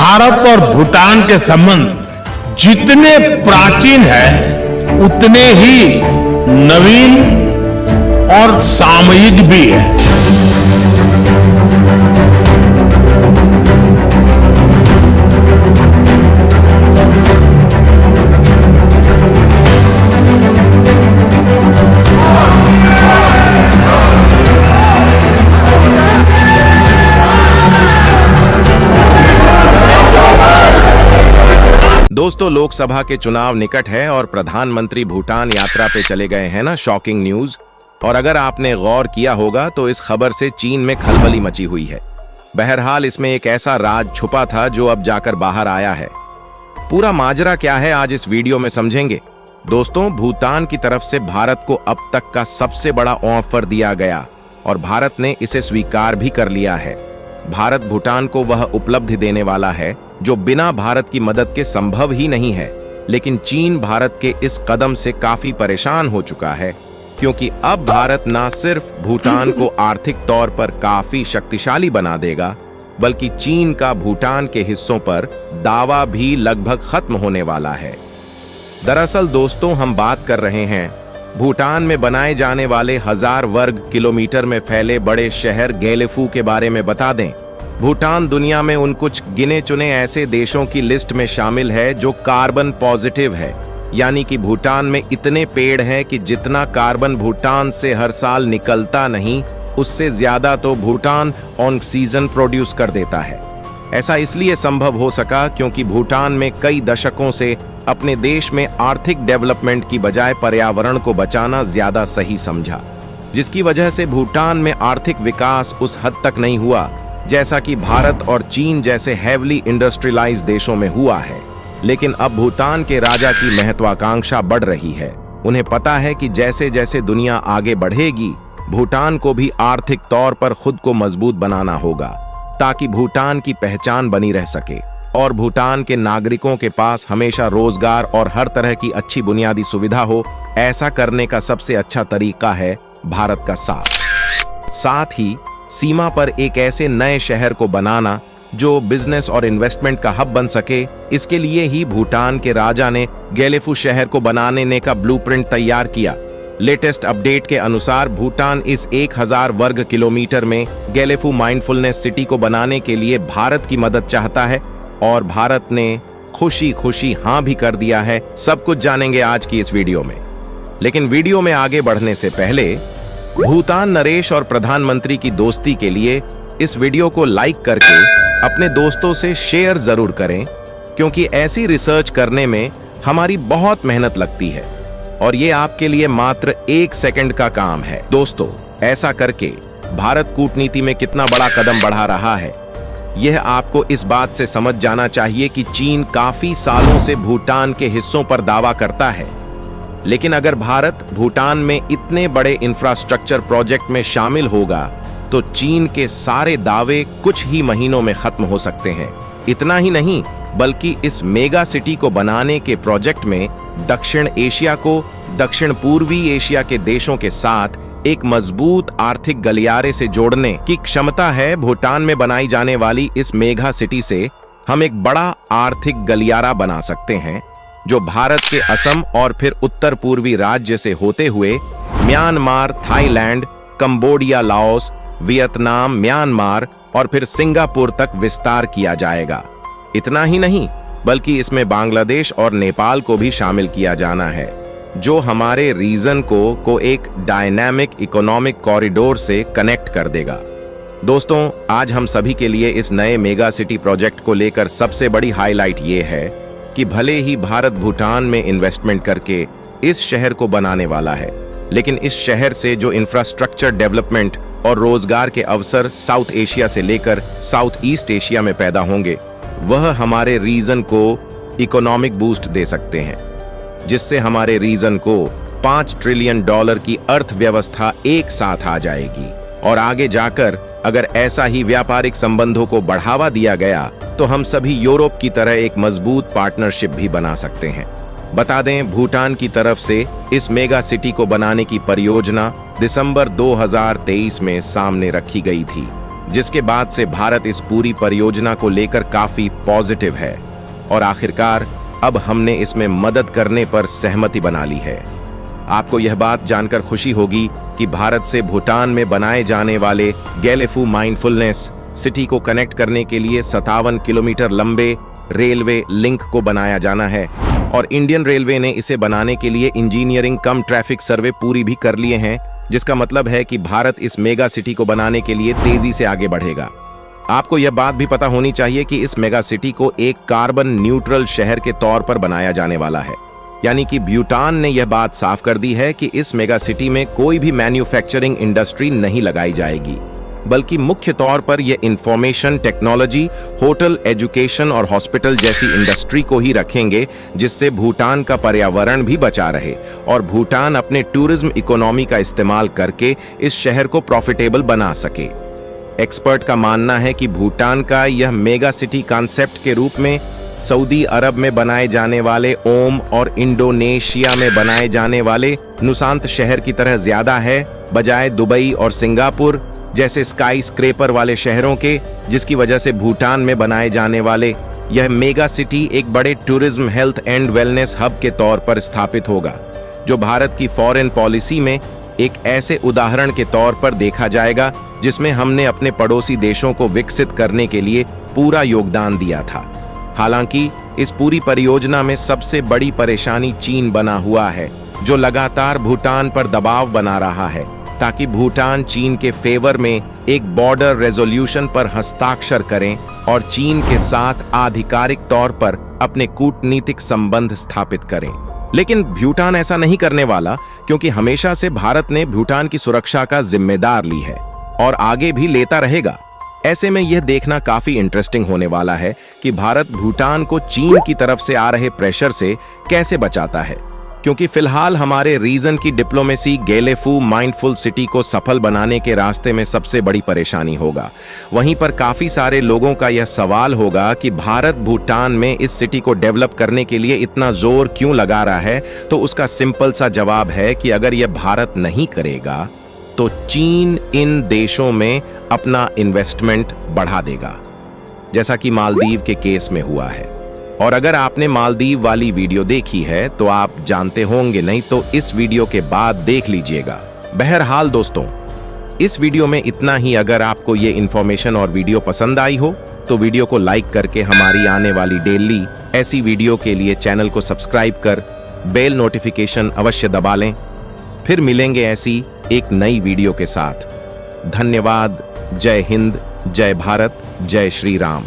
भारत और भूटान के संबंध जितने प्राचीन है उतने ही नवीन और सामयिक भी है। दोस्तों, लोकसभा के चुनाव निकट है और प्रधानमंत्री भूटान यात्रा पे चले गए हैं ना। Shocking news. और अगर आपने गौर किया होगा तो इस खबर से चीन में खलबली मची हुई है। बहरहाल इसमें एक ऐसा राज छुपा था जो अब जाकर बाहर आया है। पूरा माजरा क्या है आज इस वीडियो में समझेंगे। दोस्तों, भूटान की तरफ से भारत को अब तक का सबसे बड़ा ऑफर दिया गया और भारत ने इसे स्वीकार भी कर लिया है। भारत भूटान को वह उपलब्धि देने वाला है जो बिना भारत की मदद के संभव ही नहीं है। लेकिन चीन भारत के इस कदम से काफी परेशान हो चुका है, क्योंकि अब भारत न सिर्फ भूटान को आर्थिक तौर पर काफी शक्तिशाली बना देगा, बल्कि चीन का भूटान के हिस्सों पर दावा भी लगभग खत्म होने वाला है। दरअसल दोस्तों, हम बात कर रहे हैं भूटान में बनाए जाने वाले 1000 वर्ग किलोमीटर में फैले बड़े शहर गेलेफू के बारे में। बता दें, भूटान दुनिया में उन कुछ गिने चुने ऐसे देशों की लिस्ट में शामिल है जो कार्बन पॉजिटिव है, यानी कि भूटान में इतने पेड़ हैं कि जितना कार्बन भूटान से हर साल निकलता नहीं, उससे ज्यादा तो भूटान ऑक्सीजन प्रोड्यूस कर देता है। ऐसा इसलिए संभव हो सका क्योंकि भूटान में कई दशकों से अपने देश में आर्थिक डेवलपमेंट की बजाय पर्यावरण को बचाना ज्यादा सही समझा, जिसकी वजह से भूटान में आर्थिक विकास उस हद तक नहीं हुआ जैसा कि भारत और चीन जैसे हेवली इंडस्ट्रियलाइज्ड देशों में हुआ है। लेकिन अब भूटान के राजा की महत्वाकांक्षा बढ़ रही है। उन्हें पता है कि जैसे जैसे दुनिया आगे बढ़ेगी, भूटान को भी आर्थिक तौर पर खुद को मजबूत बनाना होगा, ताकि भूटान की पहचान बनी रह सके और भूटान के नागरिकों के पास हमेशा रोजगार और हर तरह की अच्छी बुनियादी सुविधा हो। ऐसा करने का सबसे अच्छा तरीका है भारत का साथ ही सीमा पर एक ऐसे नए शहर को बनाना जो बिजनेस और इन्वेस्टमेंट का हब बन सके। इसके लिए ही भूटान के राजा ने गेलेफू शहर को बनाने का ब्लूप्रिंट तैयार किया। लेटेस्ट अपडेट के अनुसार भूटान इस 1000 वर्ग किलोमीटर में गेलेफू माइंडफुलनेस सिटी को बनाने के लिए भारत की मदद चाहता है और भारत ने खुशी खुशी हाँ भी कर दिया है। सब कुछ जानेंगे आज की इस वीडियो में। लेकिन वीडियो में आगे बढ़ने से पहले भूटान नरेश और प्रधानमंत्री की दोस्ती के लिए इस वीडियो को लाइक करके अपने दोस्तों से शेयर जरूर करें, क्योंकि ऐसी रिसर्च करने में हमारी बहुत मेहनत लगती है और ये आपके लिए मात्र 1 सेकंड का काम है। दोस्तों, ऐसा करके भारत कूटनीति में कितना बड़ा कदम बढ़ा रहा है, यह आपको इस बात से समझ जाना चाहिए कि चीन काफी सालों से भूटान के हिस्सों पर दावा करता है। लेकिन अगर भारत भूटान में इतने बड़े इंफ्रास्ट्रक्चर प्रोजेक्ट में शामिल होगा तो चीन के सारे दावे कुछ ही महीनों में खत्म हो सकते हैं। इतना ही नहीं, बल्कि इस मेगा सिटी को बनाने के प्रोजेक्ट में दक्षिण एशिया को दक्षिण पूर्वी एशिया के देशों के साथ एक मजबूत आर्थिक गलियारे से जोड़ने की क्षमता है। भूटान में बनाई जाने वाली इस मेगा सिटी से हम एक बड़ा आर्थिक गलियारा बना सकते हैं, जो भारत के असम और फिर उत्तर पूर्वी राज्य से होते हुए Myanmar, Thailand, Cambodia, Laos, Vietnam, Myanmar और फिर सिंगापुर तक विस्तार किया जाएगा। इतना ही नहीं, बल्कि इसमें बांग्लादेश और नेपाल को भी शामिल किया जाना है, जो हमारे रीजन को एक डायनामिक इकोनॉमिक कॉरिडोर से कनेक्ट कर देगा। दोस्तों, आज हम सभी के लिए इस नए मेगा सिटी प्रोजेक्ट को लेकर सबसे बड़ी हाईलाइट ये है कि भले ही भारत भूटान में इन्वेस्टमेंट करके इस शहर को बनाने वाला है, लेकिन इस शहर से जो इंफ्रास्ट्रक्चर डेवलपमेंट और रोजगार के अवसर साउथ एशिया से लेकर साउथ ईस्ट एशिया में पैदा होंगे, वह हमारे रीजन को इकोनॉमिक बूस्ट दे सकते हैं, जिससे हमारे रीजन को $5 ट्रिलियन की अर्थव्यवस्था एक साथ आ जाएगी। और आगे जाकर अगर ऐसा ही व्यापारिक संबंधों को बढ़ावा दिया गया तो हम सभी यूरोप की तरह एक मजबूत पार्टनरशिप भी बना सकते हैं। बता दें, भूटान की तरफ से इस मेगा सिटी को बनाने की परियोजना दिसंबर 2023 में सामने रखी गई थी। जिसके बाद से भारत इस पूरी परियोजना को लेकर काफी पॉजिटिव है और आखिरकार अब हमने इसमें मदद करने पर सहमति बना ली है। आपको यह बात जानकर खुशी होगी कि भारत से भूटान में बनाए जाने वाले गैलेफू माइंडफुलनेस सिटी को कनेक्ट करने के लिए 57 किलोमीटर लंबे रेलवे लिंक को बनाया जाना है और इंडियन रेलवे ने इसे बनाने के लिए इंजीनियरिंग कम ट्रैफिक सर्वे पूरी भी कर लिए हैं, जिसका मतलब है कि भारत इस मेगा सिटी को बनाने के लिए तेजी से आगे बढ़ेगा। आपको यह बात भी पता होनी चाहिए कि इस मेगा सिटी को एक कार्बन न्यूट्रल शहर के तौर पर बनाया जाने वाला है, यानी कि भूटान ने यह बात साफ कर दी है कि इस मेगा सिटी में कोई भी मैन्युफैक्चरिंग इंडस्ट्री नहीं लगाई जाएगी, बल्कि मुख्य तौर पर यह इंफॉर्मेशन टेक्नोलॉजी, होटल, एजुकेशन और हॉस्पिटल जैसी इंडस्ट्री को ही रखेंगे, जिससे भूटान का पर्यावरण भी बचा रहे और भूटान अपने टूरिज्म इकोनॉमी का इस्तेमाल करके इस शहर को प्रॉफिटेबल बना सके। एक्सपर्ट का मानना है कि भूटान का यह मेगा सिटी कॉन्सेप्ट के रूप में सऊदी अरब में बनाए जाने वाले ओम और इंडोनेशिया में बनाए जाने वाले नुसांत शहर की तरह ज्यादा है, बजाय दुबई और सिंगापुर जैसे स्काई स्क्रेपर वाले शहरों के, जिसकी वजह से भूटान में बनाए जाने वाले यह मेगा सिटी एक बड़े tourism, health and wellness hub के तौर पर स्थापित होगा, जो भारत की फॉरेन पॉलिसी में एक ऐसे उदाहरण के तौर पर देखा जाएगा जिसमें हमने अपने पड़ोसी देशों को विकसित करने के लिए पूरा योगदान दिया था। हालांकि इस पूरी परियोजना में सबसे बड़ी परेशानी चीन बना हुआ है, जो लगातार भूटान पर दबाव बना रहा है ताकि भूटान चीन के फेवर में एक बॉर्डर रेजोल्यूशन पर हस्ताक्षर करें और चीन के साथ आधिकारिक तौर पर अपने कूटनीतिक संबंध स्थापित करें। लेकिन भूटान ऐसा नहीं करने वाला, क्योंकि हमेशा से भारत ने भूटान की सुरक्षा का जिम्मेदार ली है और आगे भी लेता रहेगा। ऐसे में यह देखना काफी इंटरेस्टिंग होने वाला है कि भारत भूटान को चीन की तरफ से आ रहे प्रेशर से कैसे बचाता है, क्योंकि फिलहाल हमारे रीजन की डिप्लोमेसी गैलेफू माइंडफुल सिटी को सफल बनाने के रास्ते में सबसे बड़ी परेशानी होगा। वहीं पर काफी सारे लोगों का यह सवाल होगा कि भारत भूटान में इस सिटी को डेवलप करने के लिए इतना जोर क्यों लगा रहा है। तो उसका सिंपल सा जवाब है कि अगर यह भारत नहीं करेगा तो चीन इन देशों में अपना इन्वेस्टमेंट बढ़ा देगा, जैसा कि मालदीव के केस में हुआ है। और अगर आपने मालदीव वाली वीडियो देखी है तो आप जानते होंगे, नहीं तो इस वीडियो के बाद देख लीजिएगा। बहरहाल दोस्तों, इस वीडियो में इतना ही। अगर आपको ये इन्फॉर्मेशन और वीडियो पसंद आई हो तो वीडियो को लाइक करके हमारी आने वाली डेली ऐसी वीडियो के लिए चैनल को सब्सक्राइब कर बेल नोटिफिकेशन अवश्य दबा लें। फिर मिलेंगे ऐसी एक नई वीडियो के साथ। धन्यवाद। जय हिंद, जय भारत, जय श्री राम।